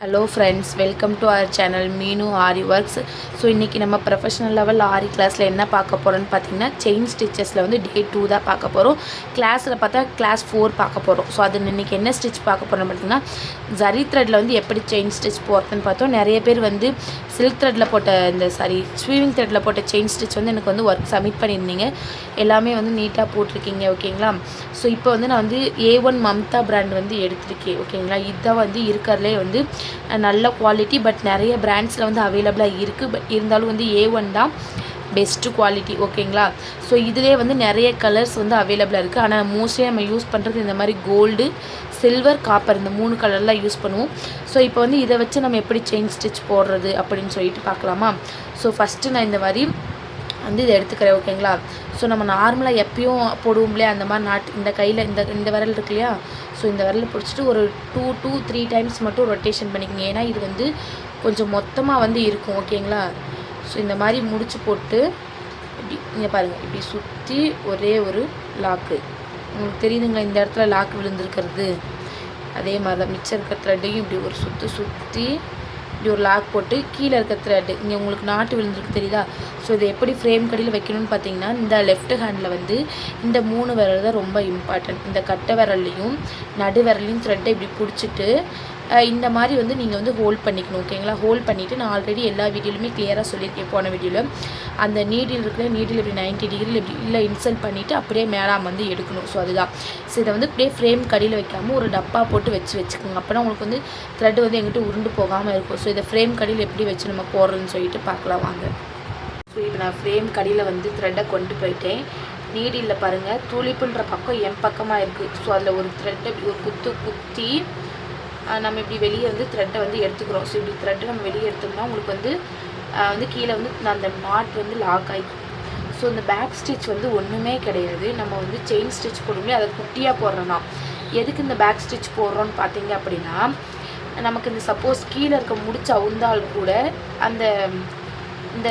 Hello friends, welcome to our channel Meenu Aari works. So இன்றைக்கி நம்ம professional level ஆரி கிளாஸில் என்ன பார்க்க போகிறோன்னு பார்த்தீங்கன்னா, செயின் ஸ்டிச்சஸில் வந்து டே 2 தான் பார்க்க போகிறோம். கிளாஸில் பார்த்தா கிளாஸ் 4 பார்க்க போகிறோம். ஸோ அது இன்றைக்கி என்ன ஸ்டிச் பார்க்க போகிறோம்னு பார்த்தீங்கன்னா, ஜரி த்ரெட்டில் வந்து எப்படி செயின் ஸ்டிச் போகிறதுன்னு பார்த்தோம். நிறைய பேர் வந்து சில்க் த்ரெட்டில் போட்ட ஸ்வீவிங் த்ரெட்டில் போட்ட செயின் ஸ்டிச் வந்து எனக்கு வந்து ஒர்க் சப்மிட் பண்ணியிருந்தீங்க. எல்லாமே வந்து நீட்டாக போட்டிருக்கீங்க, ஓகேங்களா. ஸோ இப்போ வந்து நான் வந்து A1 மம்தா பிராண்ட் வந்து எடுத்திருக்கேன், ஓகேங்களா. இதுதான் வந்து இருக்கிறதுலே வந்து நல்ல குவாலிட்டி. பட் நிறைய பிராண்ட்ஸில் வந்து அவைலபிளாக இருக்குது. பட் இருந்தாலும் வந்து A1 தான் பெஸ்ட்டு குவாலிட்டி, ஓகேங்களா. ஸோ இதிலே வந்து நிறைய கலர்ஸ் வந்து அவைலபிளாக இருக்குது. ஆனால் மோஸ்ட்லி நம்ம யூஸ் பண்ணுறது இந்த மாதிரி கோல்டு, சில்வர், காப்பர் இந்த 3 கலர்லாம் யூஸ் பண்ணுவோம். ஸோ இப்போ வந்து இதை வச்சு நம்ம எப்படி செயின் ஸ்டிச் போடுறது அப்படின்னு சொல்லிட்டு பார்க்கலாமா. ஸோ ஃபஸ்ட்டு நான் இந்த மாதிரி வந்து இதை எடுத்துக்கிறேன், ஓகேங்களா. ஸோ நம்ம நார்மலாக எப்பயும் போடுவோம்லையே அந்த மாதிரி இந்த கையில் இந்த விரல் இருக்கு இல்லையா. ஸோ இந்த விரலில் பிடிச்சிட்டு ஒரு 2 to 3 டைம்ஸ் மட்டும் ரொட்டேஷன் பண்ணிக்கோங்க. ஏன்னா இது வந்து கொஞ்சம் மொத்தமாக வந்து இருக்கும், ஓகேங்களா. ஸோ இந்த மாதிரி முடிச்சு போட்டு இப்படி இங்கே பாருங்கள், இப்படி சுற்றி ஒரே ஒரு லாக்கு. உங்களுக்கு தெரியுதுங்களா இந்த இடத்துல லாக்கு விழுந்துருக்கிறது. அதே மாதிரி தான் மிச்சம் இருக்கிற த்ரெட்டையும் இப்படி ஒரு சுற்றி இப்படி ஒரு லாக் போட்டு கீழே இருக்க த்ரெட்டு இங்கே உங்களுக்கு நாட்டு விழுந்துருக்கு தெரியுதா. ஸோ இதை எப்படி ஃப்ரேம் கடியில் வைக்கணும்னு பார்த்தீங்கன்னா, இந்த லெஃப்ட் ஹேண்டில் வந்து இந்த 3 விரல் தான் ரொம்ப இம்பார்ட்டன்ட். இந்த கட்டை விரல்லையும் நடு விரல்லையும் த்ரெட்டை இப்படி பிடிச்சிட்டு இந்த மாதிரி வந்து நீங்கள் வந்து ஹோல்ட் பண்ணிக்கணும், ஓகேங்களா. ஹோல்ட் பண்ணிவிட்டு நான் ஆல்ரெடி எல்லா வீடியோலுமே கிளியராக சொல்லியிருக்கேன். போன வீடியோவில் அந்த நீடில் இருக்கிற நீடில் இப்படி 90 டிகிரியில் இப்படி இல்லை இன்சல்ட் பண்ணிவிட்டு அப்படியே மேலாம் வந்து எடுக்கணும். ஸோ அதுதான். ஸோ இதை வந்து அப்படியே ஃப்ரேம் கடியில் வைக்காமல் ஒரு டப்பா போட்டு வச்சுக்கோங்க. அப்போனா உங்களுக்கு வந்து த்ரெட் வந்து எங்கிட்ட உருண்டு போகாமல் இருக்கும். ஸோ இதை ஃப்ரேம் கடியில் எப்படி வச்சு நம்ம போடுறதுன்னு சொல்லிட்டு பார்க்கலாம் வாங்க. ஸோ இப்போ நான் ஃப்ரேம் கடியில் வந்து த்ரெட்டை கொண்டு போயிட்டேன். நீடில் பாருங்கள், துளிப்புன்ற பக்கம் என் பக்கமாக இருக்குது. ஸோ அதில் ஒரு த்ரெட்டை ஒரு குத்தி நம்ம இப்படி வெளியே வந்து த்ரெட்டை வந்து எடுத்துக்கிறோம். ஸோ இப்படி த்ரெட்டை நம்ம வெளியே எடுத்தோம்னா உங்களுக்கு வந்து கீழே வந்து அந்த நாட் வந்து லாக் ஆகிக்கும். ஸோ இந்த பேக் ஸ்டிச் வந்து ஒன்றுமே கிடையாது. நம்ம வந்து செயின் ஸ்டிச் போடும்போது அதை குட்டியாக போடுறோன்னா, எதுக்கு இந்த பேக் ஸ்டிச் போடுறோன்னு பார்த்தீங்க அப்படின்னா, நமக்கு இந்த சப்போஸ் கீழே இருக்க முடிச்சு அவுந்தால் கூட அந்த இந்த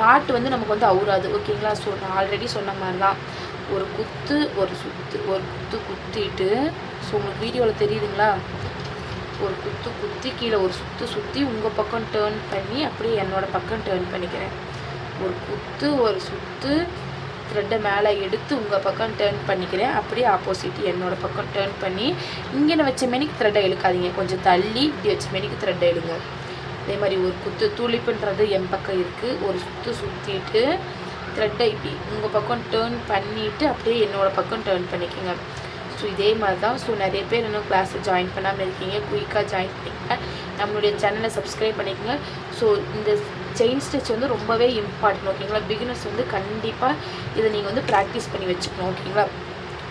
நாட்டு வந்து நமக்கு வந்து அவுறாது, ஓகேங்களா. ஸோ நான் ஆல்ரெடி சொன்ன மாதிரி தான் ஒரு குத்து ஒரு குத்திட்டு, ஸோ உங்களுக்கு வீடியோவில் தெரியுதுங்களா, ஒரு குத்தி கீழே ஒரு சுற்றி உங்கள் பக்கம் டேர்ன் பண்ணி அப்படியே என்னோடய பக்கம் டேர்ன் பண்ணிக்கிறேன். ஒரு சுற்று த்ரெட்டை மேலே எடுத்து உங்கள் பக்கம் டேர்ன் பண்ணிக்கிறேன். அப்படியே ஆப்போசிட் என்னோடய பக்கம் டேர்ன் பண்ணி இங்கே வச்ச மேனிக்கு த்ரெட்டை இழுக்காதீங்க, கொஞ்சம் தள்ளி இப்படி வச்ச மேனிக்கு த்ரெட்டை இழுங்க. அதே மாதிரி ஒரு துளிப்புன்றது என் பக்கம் இருக்குது. ஒரு சுற்றிட்டு த்ரெட்டை இப்படி உங்கள் பக்கம் டேர்ன் பண்ணிவிட்டு அப்படியே என்னோடய பக்கம் டேர்ன் பண்ணிக்கோங்க. ஸோ இதே மாதிரி தான். ஸோ நிறைய பேர் இன்னும் கிளாஸை ஜாயின் பண்ணாமல் இருக்கீங்க, குயிக்காக ஜாயின் பண்ணிக்கங்க. நம்மளுடைய சேனலை சப்ஸ்கிரைப் பண்ணிக்கோங்க. ஸோ இந்த செயின் ஸ்டிச் வந்து ரொம்பவே இம்பார்ட்டன்ட், ஓகேங்களா. பிகினர்ஸ் வந்து கண்டிப்பாக இதை நீங்கள் வந்து ப்ராக்டிஸ் பண்ணி வச்சுக்கணும், ஓகேங்களா.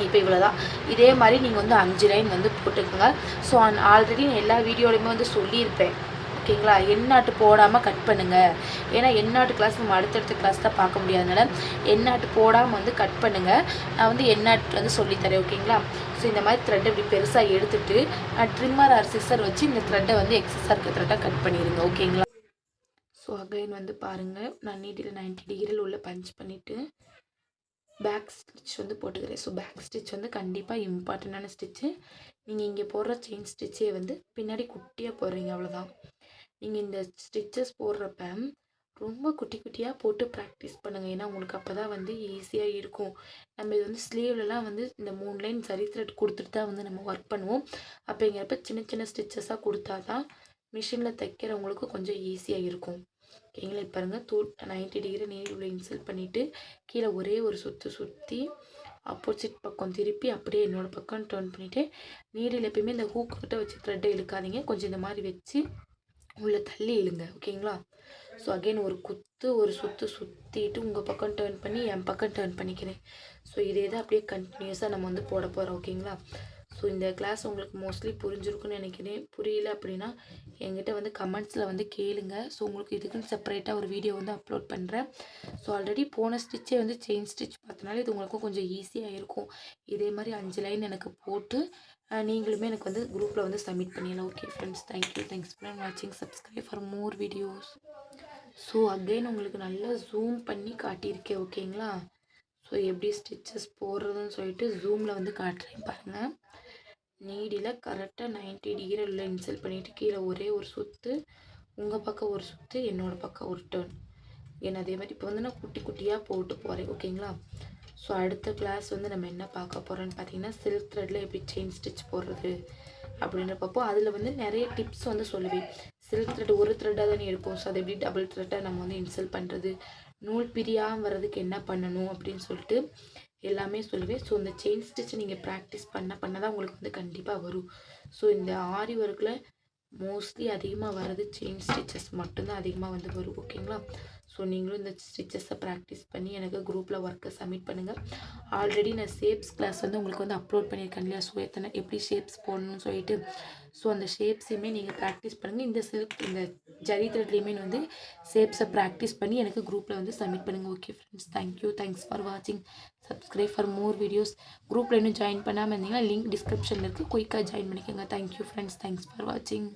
இப்போ இவ்வளோ தான். இதே மாதிரி நீங்கள் வந்து 5 லைன் வந்து போட்டுக்கோங்க. ஸோ ஆல்ரெடி நான் எல்லா வீடியோலையுமே வந்து சொல்லியிருப்பேன், ஓகேங்களா. எண்ணாட்டு போடாமல் கட் பண்ணுங்கள். ஏன்னா எண்ணாட்டு கிளாஸ் நம்ம அடுத்தடுத்த கிளாஸ் தான் பார்க்க முடியாதனால எண்ணாட்டு போடாமல் வந்து கட் பண்ணுங்கள். நான் வந்து எண்ணாட்டு வந்து சொல்லித்தரேன், ஓகேங்களா. ஸோ இந்த மாதிரி த்ரெட்டை இப்படி பெருசாக எடுத்துகிட்டு ட்ரிம்மர் ஆர் சிசர் வச்சு இந்த த்ரெட்டை வந்து எக்ஸஸாக இருக்க த்ரெட்டை கட் பண்ணிடுங்க, ஓகேங்களா. ஸோ அகைன் வந்து பாருங்கள், நான் நீட்டில் 90 டிகிரியில் உள்ள பஞ்ச் பண்ணிவிட்டு பேக் ஸ்டிச் வந்து போட்டுக்கிறேன். ஸோ பேக் ஸ்டிச் வந்து கண்டிப்பாக இம்பார்ட்டண்டான ஸ்டிச்சு. நீங்கள் இங்கே போடுற செயின் ஸ்டிச்சே வந்து பின்னாடி குட்டியாக போடுறீங்க, அவ்வளோதான். நீங்கள் இந்த ஸ்டிச்சஸ் போடுறப்ப ரொம்ப குட்டியாக போட்டு ப்ராக்டிஸ் பண்ணுங்கள். ஏன்னா உங்களுக்கு அப்போ தான் வந்து ஈஸியாக இருக்கும். நம்ம இது வந்து ஸ்லீவ்லலாம் வந்து இந்த 3 லைன் சரி த்ரெட் கொடுத்துட்டு தான் வந்து நம்ம ஒர்க் பண்ணுவோம். அப்படிங்கிறப்ப சின்ன ஸ்டிச்சஸாக கொடுத்தா தான் மிஷினில் தைக்கிறவங்களுக்கு கொஞ்சம் ஈஸியாக இருக்கும், ஓகேங்களா. இப்போ பாருங்கள், 90 டிகிரி நீர் உள்ள இன்சல்ட் பண்ணிவிட்டு கீழே ஒரே ஒரு சுற்றி ஆப்போசிட் பக்கம் திருப்பி அப்படியே என்னோடய பக்கம் டர்ன் பண்ணிவிட்டு நீடில் எப்பயுமே இந்த ஹூக் கிட்ட வச்சு த்ரெட்டை இழுக்காதீங்க, கொஞ்சம் இந்த மாதிரி வச்சு உள்ளே தள்ளி இழுங்க, ஓகேங்களா. ஸோ அகெயின் ஒரு சுற்றிட்டு உங்கள் பக்கம் டேர்ன் பண்ணி என் பக்கம் டேர்ன் பண்ணிக்கிறேன். ஸோ இதே தான் அப்படியே கண்டினியூஸாக நம்ம வந்து போட போகிறோம், ஓகேங்களா. ஸோ இந்த கிளாஸ் உங்களுக்கு மோஸ்ட்லி புரிஞ்சிருக்குன்னு நினைக்கிறேன். புரியல அப்படின்னா என்கிட்ட வந்து கமெண்ட்ஸில் வந்து கேளுங்க. ஸோ உங்களுக்கு இதுக்குன்னு செப்பரேட்டாக ஒரு வீடியோ வந்து அப்லோட் பண்ணுறேன். ஸோ ஆல்ரெடி போன ஸ்டிச்சே வந்து செயின் ஸ்டிச் பார்த்தனால இது உங்களுக்கும் கொஞ்சம் ஈஸியாக இருக்கும். இதே மாதிரி 5 லைன் எனக்கு போட்டு நீங்களுமே எனக்கு வந்து குரூப்பில் வந்து சப்மிட் பண்ணிடலாம். ஓகே ஃப்ரெண்ட்ஸ், தேங்க்ஸ் ஃபார் வாட்சிங். Subscribe for more videos. So again உங்களுக்கு நல்லா ஜூம் பண்ணி காட்டியிருக்கேன், ஓகேங்களா. ஸோ எப்படி ஸ்டிச்சஸ் போடுறதுன்னு சொல்லிட்டு ஜூமில் வந்து காட்டுறேன் பாருங்கள். நீடியில் கரெக்டாக 90 டிகிரியில் இன்சல்ட் பண்ணிவிட்டு கீழே ஒரே ஒரு சுற்று, உங்கள் பக்கம் ஒரு சுற்று, என்னோடய பக்கம் ஒரு டர்ன். ஏன்னா அதே மாதிரி இப்போ வந்து நான் குட்டி குட்டியாக போட்டு போகிறேன். ஓகேங்களா? ஸோ அடுத்த கிளாஸ் வந்து நம்ம என்ன பார்க்க போகிறோன்னு பார்த்தீங்கன்னா, சில்க் த்ரெட்டில் எப்படி செயின் ஸ்டிச் போடுறது அப்படின்ற பார்ப்போம். அதில் வந்து நிறைய டிப்ஸ் வந்து சொல்லுவேன். சில்க் த்ரெட் ஒரு த்ரெட்டாக தானே இருக்கும். ஸோ அதை எப்படி டபுள் த்ரெட்டாக நம்ம வந்து இன்சல்ட் பண்ணுறது, நூல் பிரியாமல் வர்றதுக்கு என்ன பண்ணணும் அப்படின்னு சொல்லிட்டு எல்லாமே சொல்லுவேன். ஸோ இந்த செயின் ஸ்டிச் நீங்கள் ப்ராக்டிஸ் பண்ண தான் உங்களுக்கு வந்து கண்டிப்பாக வரும். ஸோ இந்த ஆரி ஒர்க்கில் மோஸ்ட்லி அதிகமாக வர்றது செயின் ஸ்டிச்சஸ் மட்டும்தான் அதிகமாக வந்து வரும். ஓகேங்களா? ஸோ நீங்களும் இந்த ஸ்டிச்சஸை ப்ராக்டிஸ் பண்ணி எனக்கு குரூப்பில் ஒர்க்கை சப்மிட் பண்ணுங்கள். ஆல்ரெடி நான் ஷேப்ஸ் கிளாஸ் வந்து உங்களுக்கு வந்து அப்லோட் பண்ணியிருக்கேன் இல்லையா? ஸோ எப்படி ஷேப்ஸ் போடணும்னு சொல்லிட்டு, ஸோ அந்த ஷேப்ஸையுமே நீங்கள் ப்ராக்டிஸ் பண்ணுங்கள். இந்த ஜரி த்ரெட்லேயுமே வந்து ஷேப்ஸை ப்ராக்டிஸ் பண்ணி எனக்கு குரூப்பில் வந்து சப்மிட் பண்ணுங்கள். Okay friends, thank you. Thanks for வாட்சிங். Subscribe for more videos. குரூப்பில் இன்னும் ஜாயின் பண்ணாமல் இருந்தீங்கன்னா லிங்க் டிஸ்கிரிப்ஷனில் இருக்குது. குயிக்காக ஜாயின் பண்ணிக்கோங்க. Thank you friends. தேங்க்ஸ் ஃபார் வாட்சிங்.